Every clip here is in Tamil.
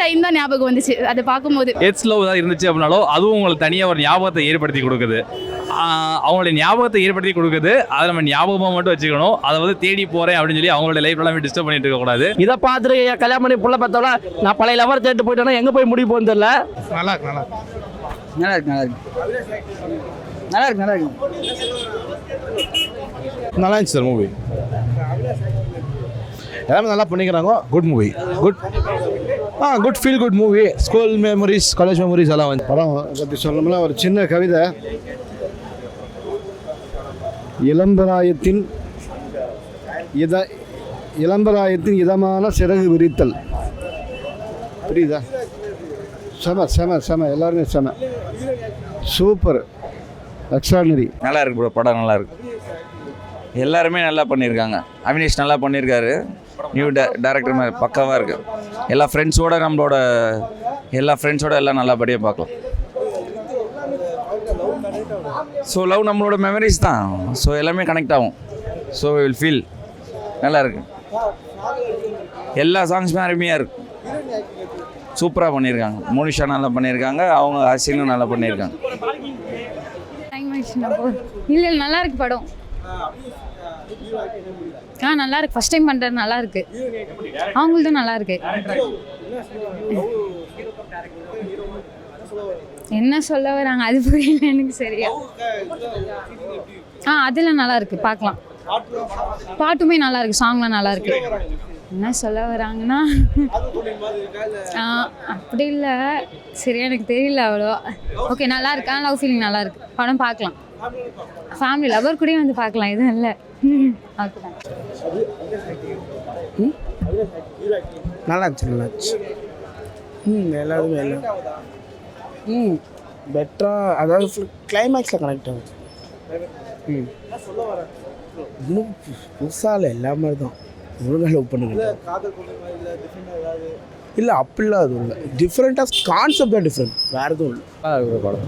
டைம் தான் ஞாபகம் வந்துச்சு அதை பார்க்கும்போது. எட்ஸ் லவ் தான் இருந்துச்சு அப்படின்னாலும் அதுவும் உங்களுக்கு தனியாக ஒரு ஞாபகத்தை ஏற்படுத்தி கொடுக்குது. அவங்களுடைய ஞாபகத்தை ஏற்படுத்தி கொடுக்குது. அதை நம்ம ஞாபகமாக மட்டும் வச்சுக்கணும். அதை வந்து தேடி போகிறேன் அப்படின்னு சொல்லி அவங்களுடைய லைஃப் எல்லாமே டிஸ்டர்ப் பண்ணிட்டு இருக்கக்கூடாது. இதை பார்த்துட்டு கல்யாணம் பண்ணி புள்ள பார்த்தோம்னா நான் பழைய லவர் தேட்டு போயிட்டேன்னா எங்கே போய் முடிவு போகுன்னு தெரியல. நல்லா இருக்கு நல்லா இருக்கு நல்லா இருக்கு நல்லா இருக்கு நல்லா இருக்கு நல்லா இருக்கு நல்லா இருந்துச்சு சார் மூவி. எல்லாமே நல்லா பண்ணிக்கிறாங்க. Good movie. Good feel good movie. School memories college memories எல்லாம் வந்து படம் பற்றி சொல்லணும்னா ஒரு சின்ன கவிதை. இளம்பராயத்தின் இதமான சிறகு விரித்தல். புரியுதா? செம செம செம எல்லாருமே செம சூப்பர் எக்ஸ்ட்ராடினரி. நல்லா இருக்கு ப்ரோ. படம் நல்லா இருக்கு. எல்லாருமே நல்லா பண்ணியிருக்காங்க. அவினேஷ் நல்லா பண்ணியிருக்காரு. நியூ டேரக்டர் மாதிரி பக்காவாக இருக்குது. எல்லா ஃப்ரெண்ட்ஸோட எல்லாம் நல்லபடியாக பார்க்கலாம். ஸோ லவ் நம்மளோட மெமரிஸ் தான். ஸோ எல்லாமே கனெக்ட் ஆகும். ஸோ வில் ஃபீல் நல்லா இருக்கு. எல்லா சாங்ஸுமே அருமையாக இருக்கு. சூப்பராக பண்ணியிருக்காங்க. மோனிஷா நல்லா பண்ணியிருக்காங்க. அவங்க ஹசீனும் நல்லா பண்ணியிருக்காங்க. இல்லை நல்லா இருக்கு படம். நல்லா இருக்கு. ஃபர்ஸ்ட் டைம் பண்ணுறது நல்லா இருக்கு. அவங்களும் நல்லா இருக்கு. என்ன சொல்ல வராங்க அது புரியல எனக்கு சரியா. அதில் நல்லா இருக்கு. பார்க்கலாம். பாட்டுமே நல்லா இருக்கு. சாங்லாம் நல்லா இருக்கு. என்ன சொல்ல வராங்கன்னா அப்படி இல்லை சரியா எனக்கு தெரியல அவ்வளோ. ஓகே நல்லா இருக்கு. லவ் ஃபீலிங் நல்லா இருக்கு. படம் பார்க்கலாம். ஃபேமிலி லவர் கூட வந்து பார்க்கலாம். எதுவும் இல்லை. நல்லா இருந்துச்சு நல்லா இருந்துச்சு. எல்லாருமே எல்லாம் பெட்டராக அதாவது கிளைமேக்ஸில் கனெக்ட் ஆகுது. இன்னும் புதுசாக இல்லை எல்லா மாதிரி தான். ஒழுங்காக லவ் பண்ணுங்க. இல்லை அப்படிலாம் எதுவும் இல்லை. டிஃப்ரெண்ட்டாக கான்செப்ட் தான் டிஃப்ரெண்ட். வேறு எதுவும் இல்லை. படம்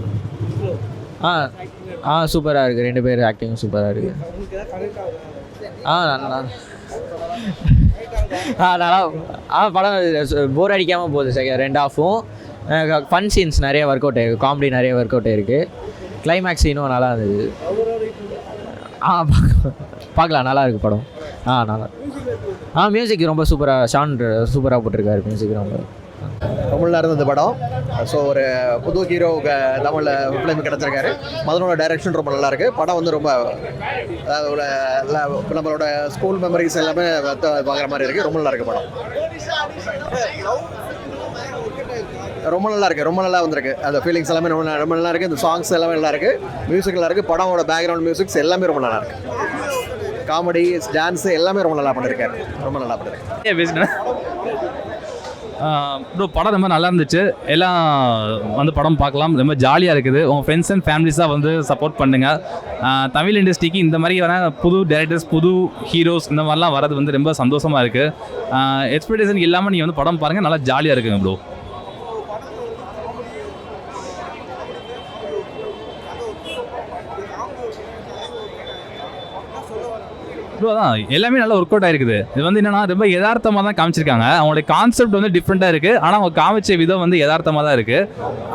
சூப்பராக இருக்குது. 2 பேர் ஆக்டிங் சூப்பராக இருக்குது. நல்லா படம் போர் அடிக்காமல் போகுது. 2 ஹாஃபும் ஃபன் சீன்ஸ் நிறைய ஒர்க் அவுட் ஆகிருக்கு. காமெடி நிறைய ஒர்க் அவுட் ஆகிருக்கு. கிளைமேக்ஸ் இன்னும் நல்லா இருந்தது. பார்க்கலாம். நல்லா இருக்குது படம். நல்லா மியூசிக் ரொம்ப சூப்பராக சூப்பராக போட்டிருக்காரு. மியூசிக் ரொம்ப நல்லா இருந்தது படம். ஸோ ஒரு புது ஹீரோவுக்கு தமிழில் ஃபிலிம் கிடச்சிருக்காரு. மதனோட டைரக்ஷன் ரொம்ப நல்லாயிருக்கு. படம் வந்து ரொம்ப அதாவது நம்மளோட ஸ்கூல் மெமரிஸ் எல்லாமே பார்க்குற மாதிரி இருக்குது. ரொம்ப நல்லா இருக்குது படம். ரொம்ப நல்லா இருக்குது. ரொம்ப நல்லா வந்திருக்கு. அந்த ஃபீலிங்ஸ் எல்லாமே ரொம்ப நல்லா இருக்குது. இந்த சாங்ஸ் எல்லாமே நல்லா இருக்குது. மியூசிக் நல்லா இருக்குது. படமோட பேக்ரவுண்ட் மியூசிக்ஸ் எல்லாமே ரொம்ப நல்லா இருக்குது. காமெடி டான்ஸு எல்லாமே ரொம்ப நல்லா பண்ணியிருக்காரு. ரொம்ப நல்லா பண்ணியிருக்காரு. ப்ரோ படம் ரொம்ப நல்லா இருந்துச்சு. எல்லாம் வந்து படம் பார்க்கலாம். ரொம்ப ஜாலியாக இருக்குது. உங்கள் ஃப்ரெண்ட்ஸ் அண்ட் ஃபேமிலிஸாக வந்து சப்போர்ட் பண்ணுங்கள். தமிழ் இண்டஸ்ட்ரிக்கு இந்த மாதிரி வர புது டைரக்டர்ஸ் புது ஹீரோஸ் இந்த மாதிரிலாம் வரது வந்து ரொம்ப சந்தோஷமாக இருக்குது. எக்ஸ்பெக்டேஷன் இல்லாமல் நீங்கள் வந்து படம் பாருங்கள். நல்லா ஜாலியாக இருக்குங்க ப்ரோ. ப்ரோ அதான் எல்லாமே நல்லா ஒர்க் அவுட் ஆயிருக்குது. இது வந்து என்னன்னா ரொம்ப யதார்த்தமாக தான் காமிச்சிருக்காங்க. அவங்களுடைய கான்செப்ட் வந்து டிஃப்ரெண்ட்டாக இருக்குது. ஆனால் அவங்க காமிச்ச விதம் வந்து யதார்த்தமாக தான் இருக்குது.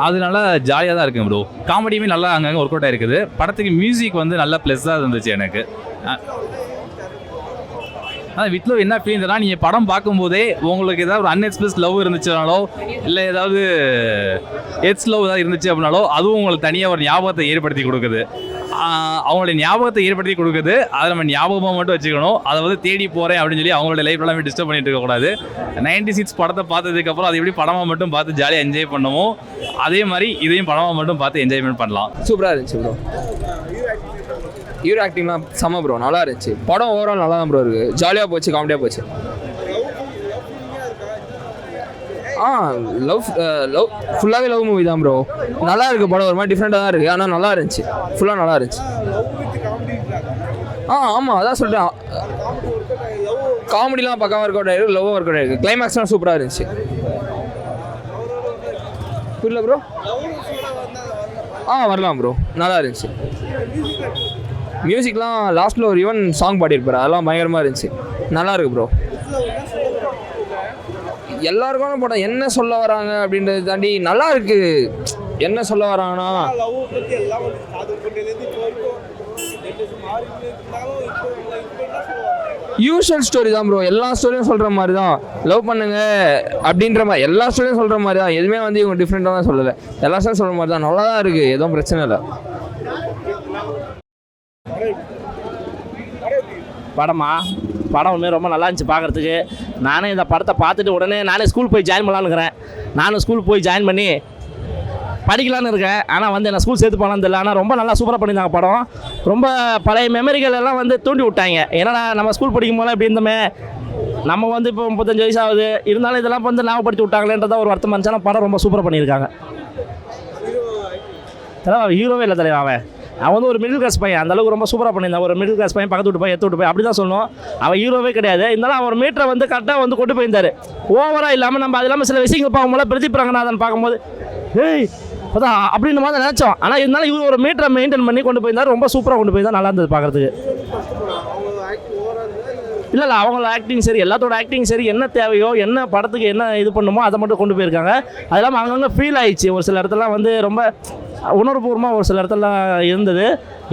அதனால ஜாலியாக தான் இருக்குங்க ப்ரோ. காமெடியுமே நல்லா அங்கங்கே ஒர்க் அவுட் ஆயிருக்குது. படத்துக்கு மியூசிக் வந்து நல்லா ப்ளஸ்ஸாக இருந்துச்சு எனக்கு. ஆனால் வித் லவ் என்ன ஃபீல்னா நீங்கள் படம் பார்க்கும்போதே உங்களுக்கு ஏதாவது ஒரு அன்எக்ஸ்பிரஸ் லவ் இருந்துச்சுனாலோ இல்லை ஏதாவது எட்ஸ் லவ் ஏதாவது இருந்துச்சு அப்படின்னாலோ அதுவும் உங்களுக்கு தனியாக ஒரு ஞாபகத்தை ஏற்படுத்தி கொடுக்குது. அவங்களுடைய ஞாபகத்தை ஏற்படுத்தி கொடுக்குது. அதை நம்ம ஞாபகமாக மட்டும் வச்சுக்கணும். அதை வந்து தேடி போகிறேன் அப்படின்னு சொல்லி அவங்களோட லைஃப் எல்லாமே டிஸ்டர்ப் பண்ணிட்டு இருக்கக்கூடாது. 96 படத்தை பார்த்ததுக்கப்புறம் அது எப்படி படமாக மட்டும் பார்த்து ஜாலியாக என்ஜாய் பண்ணுவோம். அதே மாதிரி இதையும் படமாக மட்டும் பார்த்து என்ஜாய்மெண்ட் பண்ணலாம். சூப்பராக இருந்துச்சு ப்ரோ. ஹீரோ ஆக்டிங்லாம் செம்ம ப்ரோ. நல்லா இருந்துச்சு. படம் ஓவரால் நல்லா தான் ப்ரோ இருக்குது. ஜாலியாக போச்சு. காமெடியாக போச்சு. லவ் ஃபுல்லாகவே லவ் மூவி தான் ப்ரோ. நல்லா இருக்குது படம். ஒரு மாதிரி டிஃப்ரெண்ட்டாக தான் இருக்குது. ஆனால் நல்லா இருந்துச்சு. ஃபுல்லாக நல்லா இருந்துச்சு. ஆமாம் அதான் சொல்லிட்டேன். காமெடிலாம் பக்கம் ஒர்க் அவுட் ஆகிருக்கு. லவ்வும் ஒர்க் அவுட் ஆகிருக்கு. கிளைமேக்ஸ்லாம் சூப்பராக இருந்துச்சு. புரியல ப்ரோ. வரலாம் ப்ரோ. நல்லா இருந்துச்சு. மியூசிக்லாம் லாஸ்ட்டில் ஒரு சாங் பாடியிருப்பார். அதெல்லாம் பயங்கரமாக இருந்துச்சு. நல்லா இருக்கு ப்ரோ. எல்லாருக்கான படம் என்ன சொல்ல வராங்க அப்படின்றத தாண்டி நல்லா இருக்கு. என்ன சொல்ல வராங்கன்னா யூஷுவல் ஸ்டோரி தான் ப்ரோ. எல்லா ஸ்டோரியும் சொல்கிற மாதிரி தான். லவ் பண்ணுங்க அப்படின்ற மாதிரி எல்லா ஸ்டோரியும் சொல்கிற மாதிரி தான். எதுவுமே வந்து இவங்க டிஃப்ரெண்ட்டாக தான் சொல்லலை. எல்லா ஸ்டோரியும் சொல்கிற மாதிரி தான். நல்லா தான் இருக்குது, எதுவும் பிரச்சனை இல்லை. படம் உண்மையாக ரொம்ப நல்லா இருந்துச்சு பார்க்குறதுக்கு. நானே இந்த படத்தை பார்த்துட்டு உடனே நானே ஸ்கூல் போய் ஜாயின் பண்ணலான்னு இருக்கிறேன். நானும் ஸ்கூல் போய் ஜாயின் பண்ணி படிக்கலான்னு இருக்கேன். ஆனால் வந்து என்ன ஸ்கூல் சேர்த்து போகலான்னு தெரியல. ஆனால் ரொம்ப நல்லா சூப்பராக பண்ணியிருந்தாங்க படம். ரொம்ப பழைய மெமரிகள் எல்லாம் வந்து தூண்டி விட்டாங்க. ஏன்னா நம்ம ஸ்கூல் படிக்கும் போது இப்படி இருந்தோமே, நம்ம வந்து இப்போ 35 வயசு ஆகுது, இருந்தாலும் இதெல்லாம் வந்து ஞாபகப்படுத்தி விட்டாங்களேன்றதான் ஒரு வருத்தமாக இருந்துச்சு. ஆனால் படம் ரொம்ப சூப்பராக பண்ணியிருக்காங்க. தலைவா ஹீரோவே இல்லை தலைவா. அவன் வந்து ஒரு மிடில் கிளாஸ் பையன், அந்தளவுக்கு ரொம்ப சூப்பராக பண்ணியிருந்தான். ஒரு மிடில் கிளாஸ் பையன் பக்கத்து விட்டு போய் எடுத்து விட்டு போய் அப்படி தான் சொல்லணும். அவன் ஹீரோவே கிடையாது. இருந்தாலும் அவர் மீட்டரை வந்து கரெக்டாக வந்து கொண்டு போயிருந்தார். ஓவராக இல்லாமல் நம்ம அது இல்லாமல் சில விஷயங்கள் பார்க்கும்போது பிரதீப் ரங்கநாதன் பார்க்கும்போது ஏய் அதான் அப்படின்ற மாதிரி நினச்சோம். ஆனால் இருந்தாலும் இவர் ஒரு மீட்டரை மெயின்டைன் பண்ணி கொண்டு போயிருந்தார். ரொம்ப சூப்பராக கொண்டு போயிருந்தார். நல்லா இருந்தது பார்க்குறதுக்கு. இல்லை அவங்களோட ஆக்டிங் சரி, எல்லாத்தோட ஆக்டிங் சரி, என்ன தேவையோ என்ன படத்துக்கு என்ன இது பண்ணுமோ அதை மட்டும் கொண்டு போயிருக்காங்க. அது இல்லாமல் அங்கங்கே ஃபீல் ஆயிடுச்சு. ஒரு சில இடத்துலாம் வந்து ரொம்ப உணர்வுபூர்வமாக ஒரு சில இடத்துல இருந்தது.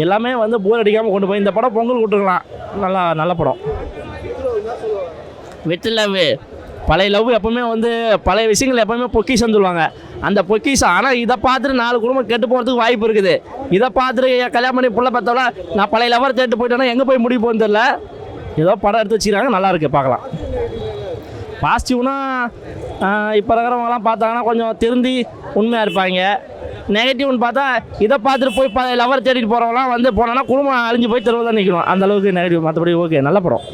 எல்லாமே வந்து போர் அடிக்காமல் கொண்டு போய் இந்த படம் பொங்கல் விட்டுருக்கலாம். நல்ல படம். வெற்றி லவ், பழைய லவ் எப்போவுமே வந்து பழைய விஷயங்கள் எப்போவுமே பொக்கிஷம் சொல்லுவாங்க. அந்த பொக்கிஷம். ஆனால் இதை பார்த்துட்டு 4 குடும்பம் கெட்டு போகிறதுக்கு வாய்ப்பு இருக்குது. இதை பார்த்துட்டு கல்யாணம் பண்ணி புள்ள பார்த்தோம்னா நான் பழைய லவர் தேட்டு போயிட்டேன்னா எங்கே போய் முடிவு போகுன்னு தெரியல. ஏதோ படம் எடுத்து வச்சுக்கிறாங்க, நல்லாயிருக்கு பார்க்கலாம். பாசிட்டிவ்னா இப்போ இருக்கிறவங்கலாம் பார்த்தாங்கன்னா கொஞ்சம் திருந்தி உண்மையாக இருப்பாங்க. நெகட்டிவ்னு பார்த்தா இதை பார்த்துட்டு போய் பழைய லவர் தேடிட்டு போகிறவங்களாம் வந்து போனோன்னா குடும்பம் அழிஞ்சு போய் தெருவில் தான் நிற்கணும். அந்தளவுக்கு நெகட்டிவ். மற்றபடி ஓகே, நல்ல படம்.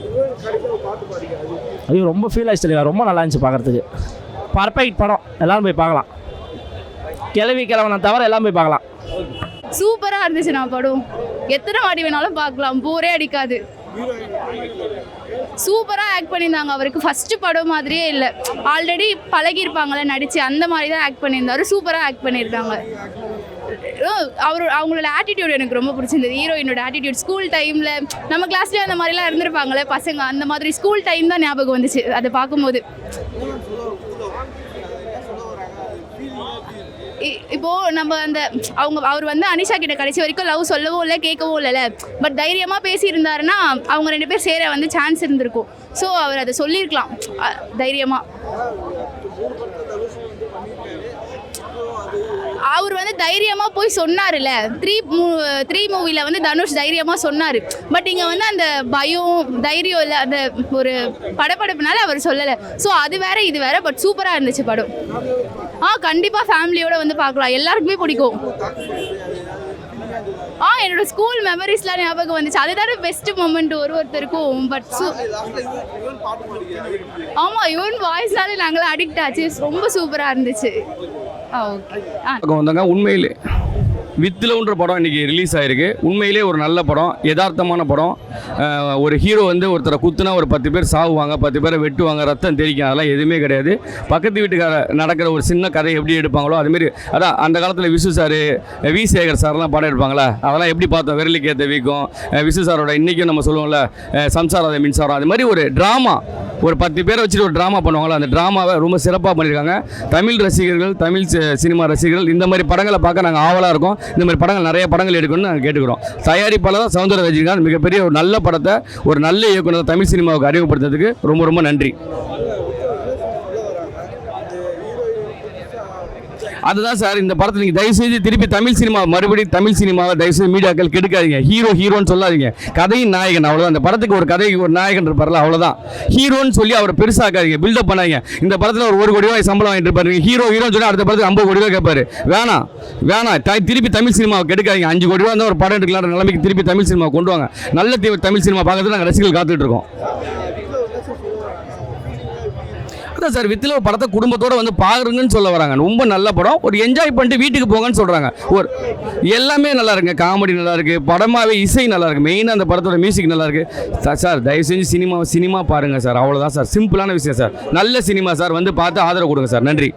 ஐயோ ரொம்ப ஃபீல் ஆகிடுச்சு தெரியல. ரொம்ப நல்லா இருந்துச்சு பார்க்குறதுக்கு. பர்ஃபெக்ட் படம். எல்லோரும் போய் பார்க்கலாம். கிழவனை தவிர எல்லாம் போய் பார்க்கலாம். சூப்பராக இருந்துச்சு. நான் படம் எத்தனை வாட்டி வேணாலும் பார்க்கலாம், போரே அடிக்காது. சூப்பராக ஆக்ட் பண்ணியிருந்தாங்க. அவருக்கு ஃபஸ்ட்டு படம் மாதிரியே இல்லை, ஆல்ரெடி பழகிருப்பாங்களே நடித்து, அந்த மாதிரி தான் ஆக்ட் பண்ணியிருந்தாரு. சூப்பராக ஆக்ட் பண்ணியிருக்காங்க. அவங்களோட ஆட்டிடியூட் எனக்கு ரொம்ப பிடிச்சிருந்தது. ஹீரோயினோட ஆட்டிடியூட். ஸ்கூல் டைமில் நம்ம கிளாஸ்லேயே அந்த மாதிரிலாம் இருந்திருப்பாங்களே பசங்க, அந்த மாதிரி ஸ்கூல் டைம் தான் ஞாபகம் வந்துச்சு அதை பார்க்கும்போது. இப்போது நம்ம அந்த அவர் வந்து அனிஷா கிட்ட கடைசி வரைக்கும் லவ் சொல்லவும் இல்லை, கேட்கவும் இல்லைல்ல. பட் தைரியமாக பேசியிருந்தாருன்னா அவங்க 2 பேர் சேர வந்து சான்ஸ் இருந்திருக்கும். ஸோ அவர் அதை சொல்லியிருக்கலாம் தைரியமாக. அவர் வந்து தைரியமாக போய் சொன்னார்ல. 3 மூவியில் வந்து தனுஷ் தைரியமாக சொன்னார். பட் இங்கே வந்து அந்த பயம் தைரியம் இல்லை, அந்த ஒரு படப்படப்புனால அவர் சொல்லலை. ஸோ அது வேற இது வேற. பட் சூப்பராக இருந்துச்சு படம். கண்டிப்பாக ஃபேமிலியோடு வந்து பார்க்கலாம், எல்லாருக்குமே பிடிக்கும். என்னோட ஸ்கூல் மெமரிஸ்லாம் ஞாபகம் வந்துச்சு. அதுதானே பெஸ்ட் மொமெண்ட் ஒருத்தருக்கும். பட் ஆமாம், யுவன் வாய்ஸ்னாலே நாங்களாம் அடிக்ட் ஆச்சு. ரொம்ப சூப்பராக இருந்துச்சு. ஓகே வந்தாங்க. உண்மையிலே வித் லவ்ன்ற படம் இன்றைக்கி ரிலீஸ் ஆகிருக்கு. உண்மையிலே ஒரு நல்ல படம், யதார்த்தமான படம். ஒரு ஹீரோ வந்து ஒருத்தரை குத்துனா ஒரு 10 பேர் சாவுவாங்க, 10 பேரை வெட்டுவாங்க, ரத்தம் தெரிக்கும். அதெல்லாம் எதுவுமே கிடையாது. பக்கத்து வீட்டுக்கார நடக்கிற ஒரு சின்ன கதை எப்படி எடுப்பாங்களோ அதுமாரி. அதான் அந்த காலத்தில் விசு சார், வி சேகர் சார்லாம் படம் எடுப்பாங்களா, அதெல்லாம் எப்படி பார்த்தோம். விரலுக்கு ஏற்ற வீக்கம். விசு சாரோட இன்றைக்கும் நம்ம சொல்லுவோம்ல சம்சாராத மின்சாரம், அது மாதிரி ஒரு ட்ராமா, ஒரு 10 பேரை வச்சுட்டு ஒரு ட்ராமா பண்ணுவாங்களா, அந்த ட்ராமாவை ரொம்ப சிறப்பாக பண்ணியிருக்காங்க. தமிழ் ரசிகர்கள், தமிழ் சினிமா ரசிகர்கள் இந்த மாதிரி படங்களை பார்க்க நாங்கள் ஆவலாக இருக்கோம். இந்த மாதிரி படங்கள் நிறைய படங்கள் எடுக்கணும்னு நாங்கள் கேட்டுக்கிறோம். தயாரிப்பாளர் சௌந்தர ரஜினிகாந்த் மிகப்பெரிய ஒரு நல்ல படத்தை, ஒரு நல்ல இயக்குனர் தமிழ் சினிமாவுக்கு அறிமுகப்படுத்துறதுக்கு ரொம்ப ரொம்ப நன்றி. அதுதான் சார், இந்த படத்தை நீங்கள் தயவுசெய்து திருப்பி தமிழ் சினிமா மறுபடியும் தமிழ் சினிமாவை தயவுசெய்து மீடியாக்கள் கெடுக்காதீங்க. ஹீரோன்னு சொல்லாதீங்க. கதையின் நாயகன் அவ்வளோதான். இந்த படத்துக்கு ஒரு கதைக்கு ஒரு நாயகன் இருப்பார்ல, அவ்வளோதான். ஹீரோன்னு சொல்லி அவரை பெருசாக்காதீங்க, பில்டப் பண்ணாதீங்க. இந்த படத்தில் ஒரு 1 கோடி ரூபாய் சம்பளம் வாங்கிட்டு இருப்பாரு. ஹீரோன்னு சொல்லி அடுத்த படத்துக்கு 50 கோடி ரூபாய் கேட்பாரு. வேணாம். திருப்பி தமிழ் சினிமாவை கெடுக்காதீங்க. 5 கோடி ரூபா இருந்தால் ஒரு படம் எடுக்கலான்ற நிலைமைக்கு திருப்பி தமிழ் சினிமா கொண்டு வாங்க. நல்ல தமிழ் சினிமா பார்க்கறதுக்கு நாங்கள் ரசிகர்கள் காத்துட்டு இருக்கோம். அதான் சார், வித் லவ் படத்தை குடும்பத்தோடு வந்து பாருங்கன்னு சொல்ல வராங்க. ரொம்ப நல்ல படம். ஒரு என்ஜாய் பண்ணிட்டு வீட்டுக்கு போங்கன்னு சொல்கிறாங்க. ஒரு எல்லாமே நல்லா இருக்குங்க. காமெடி நல்லா இருக்குது, படமாகவே இசை நல்லா இருக்குது, மெயினாக அந்த படத்தோட மியூசிக் நல்லா இருக்குது. சார் தயவு செஞ்சு சினிமா பாருங்கள் சார், அவ்வளோதான் சார். சிம்பிளான விஷயம் சார். நல்ல சினிமா சார், வந்து பார்த்து ஆதரவு கொடுங்க சார். நன்றி.